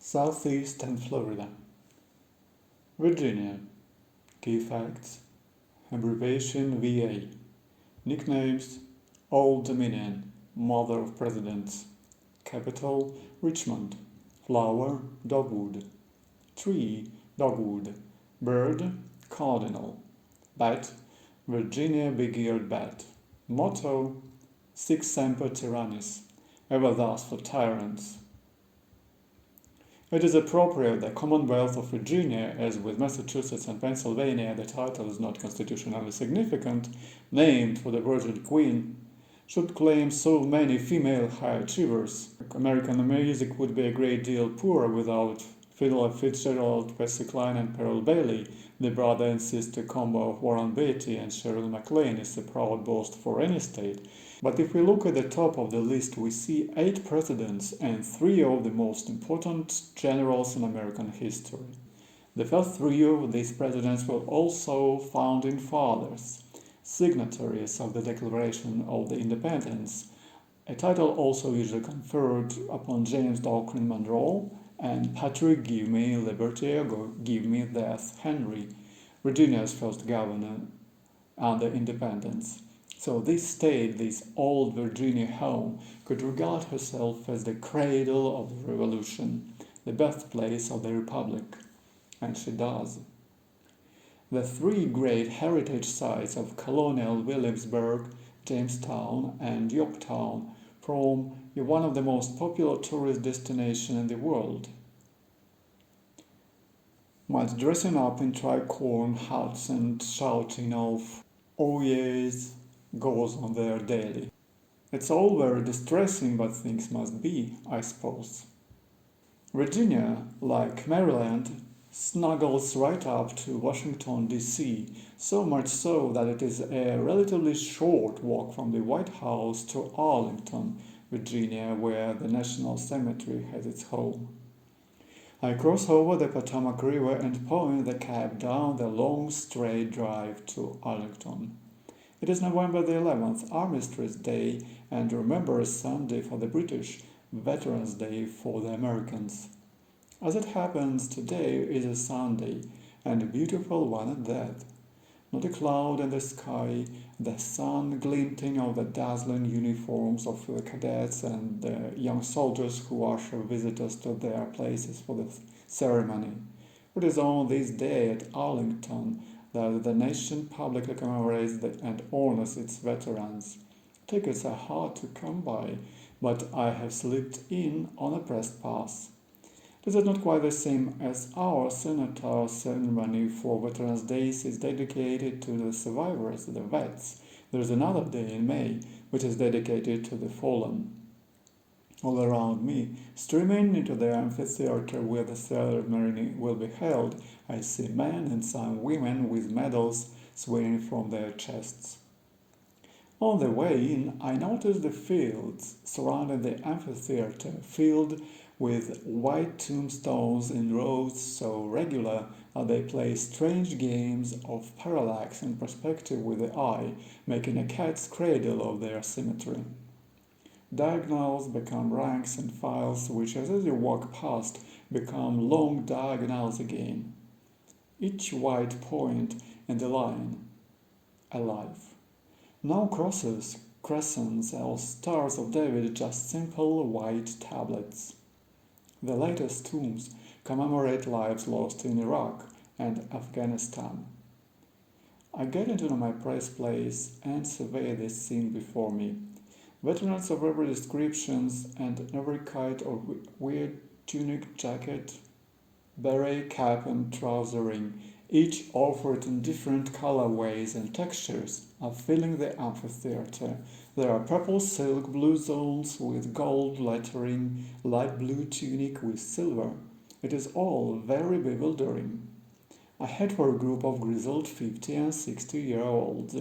Southeast and Florida. Virginia. Key facts. Abbreviation VA. Nicknames: Old Dominion, Mother of Presidents. Capital: Richmond. Flower: dogwood. Tree: dogwood. Bird: cardinal. Bat: Virginia big-eared bat. Motto: Sic semper tyrannis, ever thus for tyrants. It is appropriate that Commonwealth of Virginia, as with Massachusetts and Pennsylvania the title is not constitutionally significant, named for the Virgin Queen, should claim so many female high achievers. American music would be a great deal poorer without Philip Fitzgerald, Patsy Cline and Pearl Bailey. The brother and sister combo of Warren Beatty and Cheryl MacLaine is a proud boast for any state. But if we look at the top of the list, we see 8 presidents and 3 of the most important generals in American history. The first 3 of these presidents were also founding fathers, signatories of the Declaration of the Independence, a title also usually conferred upon James Dahlgren Monroe and Patrick Give Me Liberty or Give Me Death Henry, Virginia's first governor under independence. So this state, this old Virginia home, could regard herself as the cradle of the Revolution, the birthplace of the Republic, and she does. The 3 great heritage sites of colonial Williamsburg, Jamestown, and Yorktown form one of the most popular tourist destinations in the world. While dressing up in tricorn hats and shouting of "Oh yes" goes on there daily. It's all very distressing, but things must be, I suppose. Virginia, like Maryland, snuggles right up to Washington, D.C., so much so that it is a relatively short walk from the White House to Arlington, Virginia, where the National Cemetery has its home. I cross over the Potomac River and point the cab down the long straight drive to Arlington. It is November the 11th, Armistice Day, and Remembrance Sunday for the British, Veterans Day for the Americans. As it happens, today is a Sunday, and a beautiful one at that. Not a cloud in the sky, the sun glinting on the dazzling uniforms of the cadets and the young soldiers who usher visitors to their places for the ceremony. It is on this day at Arlington that the nation publicly commemorates and honors its veterans. Tickets are hard to come by, but I have slipped in on a press pass. This is not quite the same as our senator ceremony for Veterans Days is dedicated to the survivors, the vets. There is another day in May which is dedicated to the fallen. All around me, streaming into the amphitheater where the ceremony will be held, I see men and some women with medals swinging from their chests. On the way in, I noticed the fields surrounding the amphitheater filled with white tombstones in rows so regular that they play strange games of parallax and perspective with the eye, making a cat's cradle of their symmetry. Diagonals become ranks and files which, as you walk past, become long diagonals again. Each white point in the line, alive. No crosses, crescents, or stars of David, just simple white tablets. The latest tombs commemorate lives lost in Iraq and Afghanistan. I get into my press place and survey this scene before me. Veterans of every description and every kind of weird tunic, jacket, beret, cap and trousering, each offered in different colorways and textures, are filling the amphitheater. There are purple silk, blue zones with gold lettering, light blue tunic with silver. It is all very bewildering. I head for a group of grizzled 50 and 60-year-olds,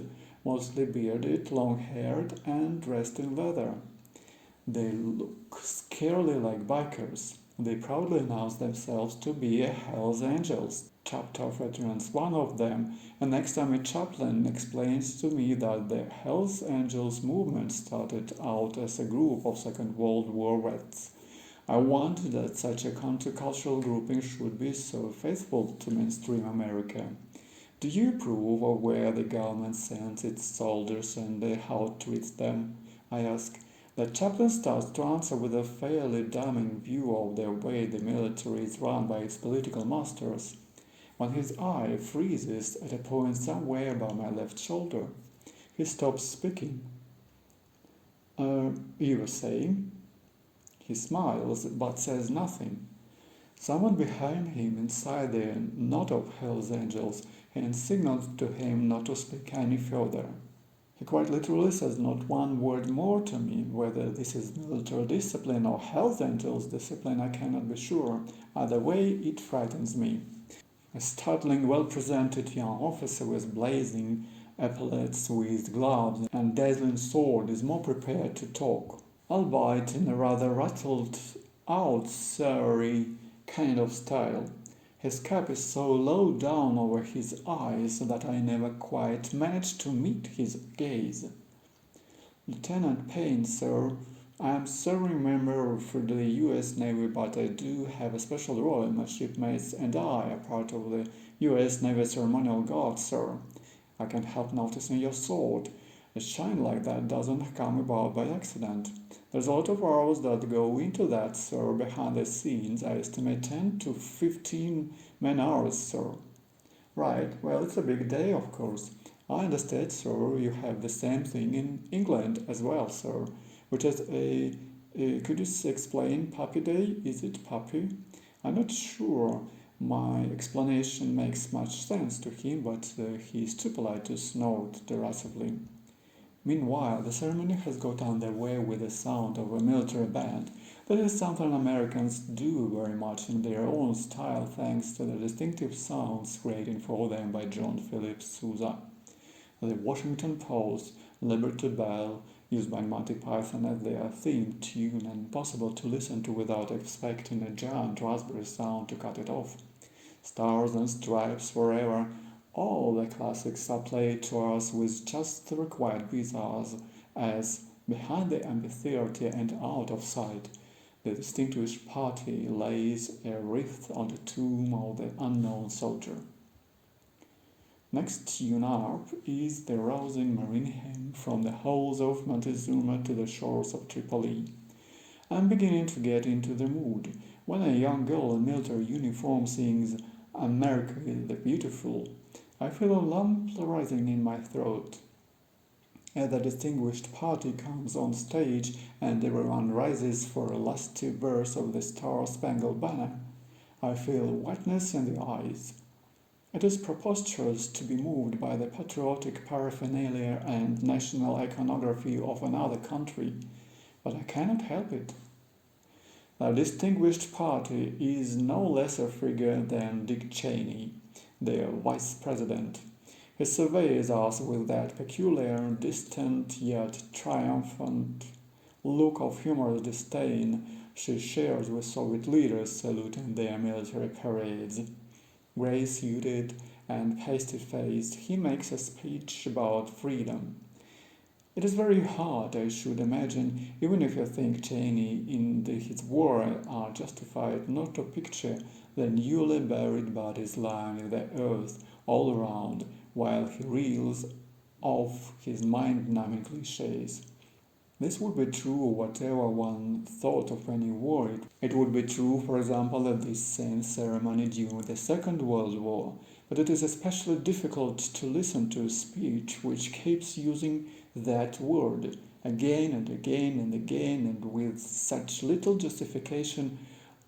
mostly bearded, long-haired, and dressed in leather. They look scarily like bikers. They proudly announce themselves to be Hells Angels, chapter veterans, one of them, and next time a chaplain explains to me that the Hells Angels movement started out as a group of Second World War vets. I wondered that such a countercultural grouping should be so faithful to mainstream America. Do you approve of where the government sends its soldiers and how it treats them? I ask. The chaplain starts to answer with a fairly damning view of the way the military is run by its political masters, when his eye freezes at a point somewhere by my left shoulder. He stops speaking. You were saying? He smiles but says nothing. Someone behind him inside the knot of Hell's Angels and signals to him not to speak any further. He quite literally says not one word more to me. Whether this is military discipline or Hell's Angels discipline, I cannot be sure. Either way, it frightens me. A startling, well-presented young officer with blazing epaulets, with gloves and dazzling sword is more prepared to talk, albeit in a rather rattled-out, sorry kind of style. His cap is so low down over his eyes that I never quite manage to meet his gaze. Lieutenant Payne, sir. I am serving member of the U.S. Navy, but I do have a special role, and my shipmates and I are part of the U.S. Navy Ceremonial Guard, sir. I can't help noticing your sword. A shine like that doesn't come about by accident. There's a lot of hours that go into that, sir, behind the scenes. I estimate 10 to 15 man-hours, sir. Right, well, it's a big day, of course. I understand, sir, you have the same thing in England as well, sir, which is could you explain Puppy Day? Is it Puppy? I'm not sure my explanation makes much sense to him, but he is too polite to snort derisively. Meanwhile, the ceremony has got underway with the sound of a military band. That is something Americans do very much in their own style, thanks to the distinctive sounds created for them by John Philip Sousa. The Washington Post, Liberty Bell, used by Monty Python as their theme tune and impossible to listen to without expecting a giant raspberry sound to cut it off. Stars and Stripes Forever, all the classics are played to us with just the required bizarres, as, behind the amphitheatre and out of sight, the distinguished party lays a wreath on the tomb of the unknown soldier. Next tune up is the rousing marine hymn from the halls of Montezuma to the shores of Tripoli. I'm beginning to get into the mood when a young girl in military uniform sings America the Beautiful. I feel a lump rising in my throat. As the distinguished party comes on stage and everyone rises for a lusty verse of the Star-Spangled Banner, I feel wetness in the eyes. It is preposterous to be moved by the patriotic paraphernalia and national iconography of another country, but I cannot help it. The distinguished party is no less a figure than Dick Cheney, their vice president. He surveys us with that peculiar, distant yet triumphant look of humorous disdain she shares with Soviet leaders saluting their military parades. Grey-suited and pasty-faced, he makes a speech about freedom. It is very hard, I should imagine, even if you think Cheney in his war are justified, not to picture the newly buried bodies lying in the earth all around while he reels off his mind-numbing cliches. This would be true whatever one thought of any war. It would be true, for example, at this same ceremony during the Second World War, but it is especially difficult to listen to a speech which keeps using that word again and again and again, and with such little justification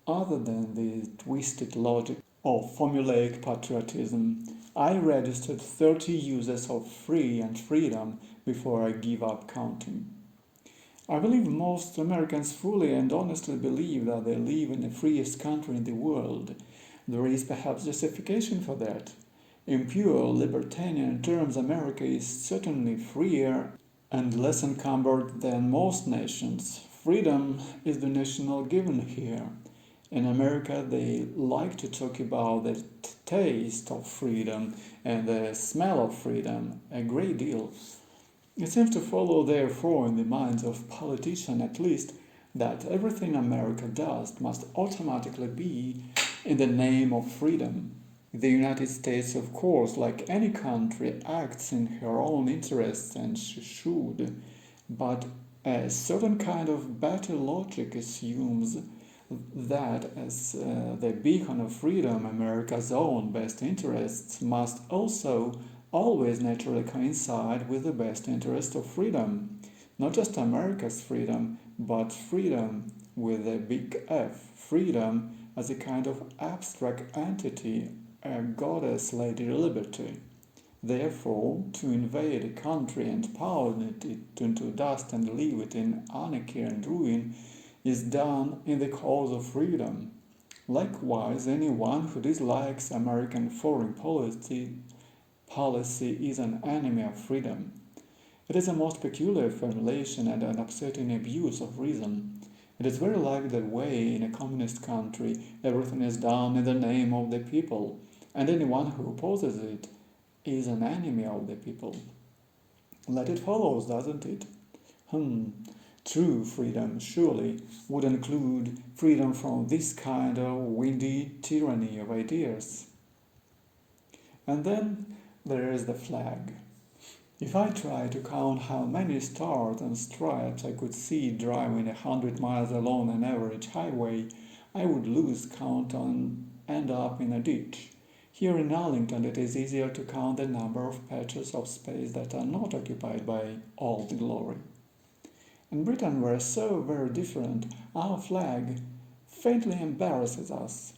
other than the twisted logic of formulaic patriotism. I registered 30 uses of free and freedom before I give up counting. I believe most Americans fully and honestly believe that they live in the freest country in the world. There is perhaps justification for that. In pure libertarian terms, America is certainly freer and less encumbered than most nations. Freedom is the national given here. In America, they like to talk about the taste of freedom and the smell of freedom a great deal. It seems to follow, therefore, in the minds of politicians at least, that everything America does must automatically be in the name of freedom. The United States, of course, like any country, acts in her own interests and she should, but a certain kind of better logic assumes that as the beacon of freedom, America's own best interests must also always naturally coincide with the best interest of freedom. Not just America's freedom, but freedom with a big F. Freedom as a kind of abstract entity, a goddess Lady Liberty. Therefore, to invade a country and pound it into dust and leave it in anarchy and ruin is done in the cause of freedom. Likewise, anyone who dislikes American foreign policy is an enemy of freedom. It is a most peculiar formulation and an upsetting abuse of reason. It is very like the way in a communist country everything is done in the name of the people, and anyone who opposes it is an enemy of the people. That it follows, doesn't it? True freedom surely would include freedom from this kind of windy tyranny of ideas. And then there is the flag. If I try to count how many stars and stripes I could see driving 100 miles along an average highway, I would lose count and end up in a ditch. Here in Arlington, it is easier to count the number of patches of space that are not occupied by Old Glory. In Britain, we're so very different, our flag faintly embarrasses us.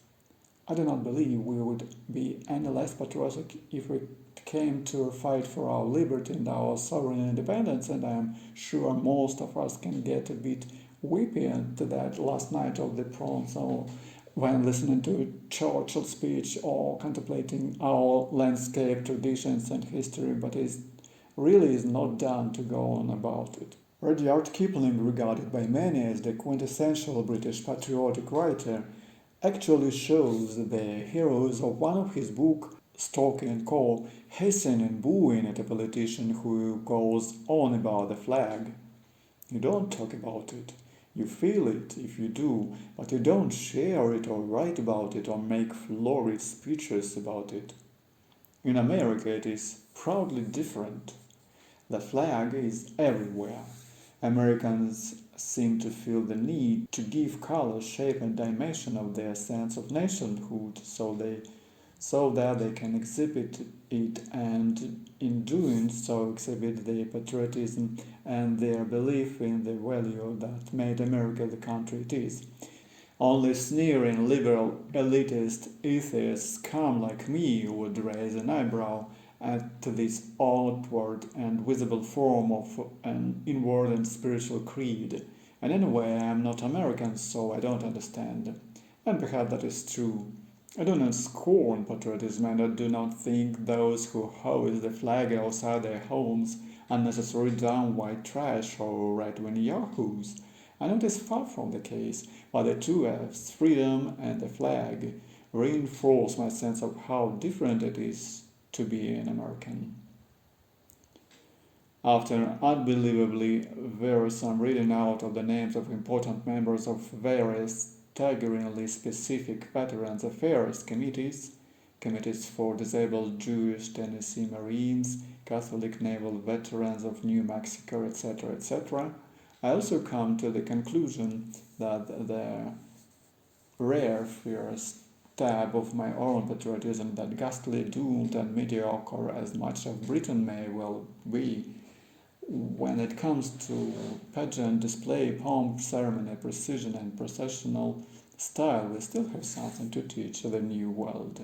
I do not believe we would be any less patriotic if we came to fight for our liberty and our sovereign independence, and I am sure most of us can get a bit weepy into that last night of the proms or when listening to Churchill's speech or contemplating our landscape, traditions and history, but it really is not done to go on about it. Rudyard Kipling, regarded by many as the quintessential British patriotic writer, actually shows the heroes of one of his books, Stalking and Co., hissing and booing at a politician who goes on about the flag. You don't talk about it. You feel it if you do, but you don't share it or write about it or make florid speeches about it. In America it is proudly different. The flag is everywhere. Americans seem to feel the need to give color, shape and dimension of their sense of nationhood so that they can exhibit it and in doing so exhibit their patriotism and their belief in the value that made America the country it is. Only sneering liberal elitist atheists scum like me would raise an eyebrow at this outward and visible form of an inward and spiritual creed. And anyway, I am not American, so I don't understand. And perhaps that is true. I do not scorn patriotism, and I do not think those who hoist the flag outside their homes unnecessary downright trash or right-wing yahoos. I know it is far from the case, but the two F's, freedom and the flag, reinforce my sense of how different it is to be an American. After an unbelievably wearisome reading out of the names of important members of various staggeringly specific Veterans Affairs committees, committees for disabled Jewish Tennessee Marines, Catholic Naval Veterans of New Mexico, etc., I also come to the conclusion that the rare first stab of my own patriotism, that ghastly, doomed and mediocre as much of Britain may well be, when it comes to pageant, display, pomp, ceremony, precision and processional style, we still have something to teach the new world.